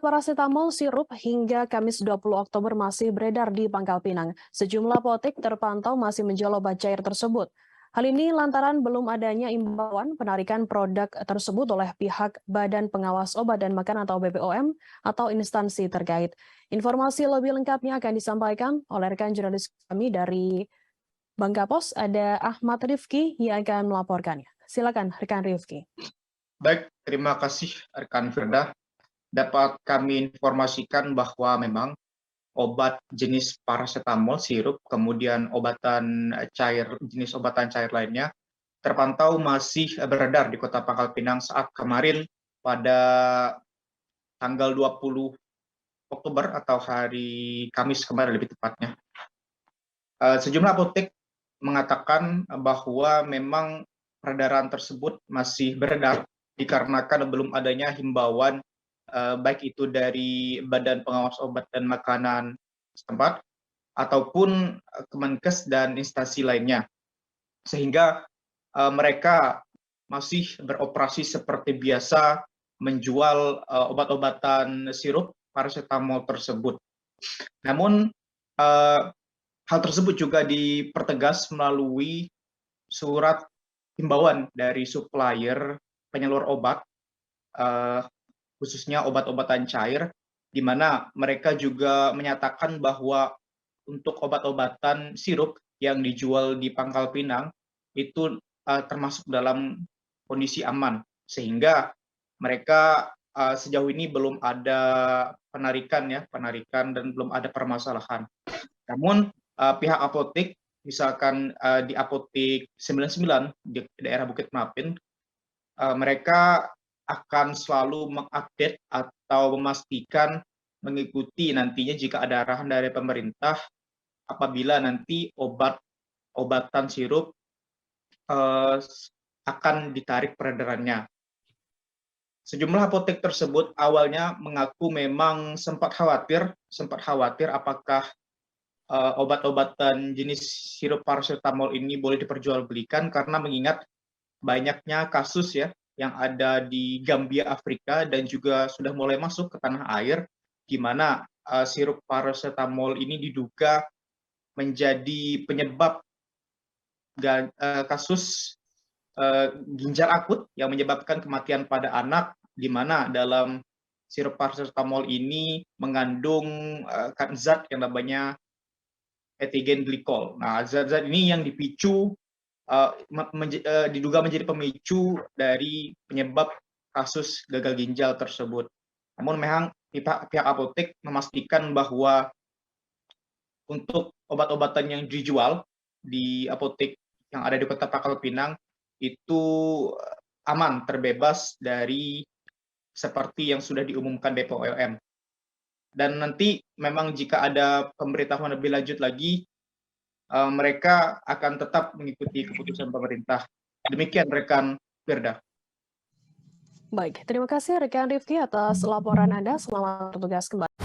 parasetamol sirup hingga Kamis 20 Oktober masih beredar di Pangkal Pinang. Sejumlah apotek terpantau masih menjual obat cair tersebut. Hal ini lantaran belum adanya imbauan penarikan produk tersebut oleh pihak Badan Pengawas Obat dan Makanan atau BPOM atau instansi terkait. Informasi lebih lengkapnya akan disampaikan oleh rekan jurnalis kami dari Bangka Pos, ada Ahmad Rifki yang akan melaporkannya. Silakan rekan Rifki. Baik, terima kasih rekan Firda. Dapat kami informasikan bahwa memang obat jenis parasetamol sirup, kemudian jenis obatan cair lainnya terpantau masih beredar di Kota Pangkal Pinang saat kemarin pada tanggal 20 Oktober atau hari Kamis kemarin lebih tepatnya. Sejumlah apotek mengatakan bahwa memang peredaran tersebut masih beredar dikarenakan belum adanya himbauan baik itu dari Badan Pengawas Obat dan Makanan setempat ataupun Kemenkes dan instansi lainnya, sehingga mereka masih beroperasi seperti biasa menjual obat-obatan sirup parasetamol tersebut. Namun hal tersebut juga dipertegas melalui surat himbauan dari supplier penyalur obat, khususnya obat-obatan cair, di mana mereka juga menyatakan bahwa untuk obat-obatan sirup yang dijual di Pangkal Pinang itu termasuk dalam kondisi aman, sehingga mereka sejauh ini belum ada penarikan dan belum ada permasalahan. Namun pihak apotek, misalkan di Apotek 99 di daerah Bukit Mapin, mereka akan selalu mengupdate atau memastikan mengikuti nantinya jika ada arahan dari pemerintah apabila nanti obatan sirup akan ditarik peredarannya. Sejumlah apotek tersebut awalnya mengaku memang sempat khawatir apakah obat-obatan jenis sirup parasetamol ini boleh diperjualbelikan karena mengingat banyaknya kasus yang ada di Gambia, Afrika, dan juga sudah mulai masuk ke tanah air, di mana sirup parasetamol ini diduga menjadi penyebab kasus ginjal akut yang menyebabkan kematian pada anak, di mana dalam sirup parasetamol ini mengandung zat yang namanya etilen glikol. Nah, zat-zat ini yang dipicu diduga menjadi pemicu dari penyebab kasus gagal ginjal tersebut. Namun memang pihak apotek memastikan bahwa untuk obat-obatan yang dijual di apotek yang ada di Kota Pangkal Pinang itu aman, terbebas dari seperti yang sudah diumumkan BPOM. Dan nanti memang jika ada pemberitahuan lebih lanjut lagi, mereka akan tetap mengikuti keputusan pemerintah. Demikian rekan Firda. Baik, terima kasih rekan Rifki atas laporan Anda. Selamat bertugas kembali.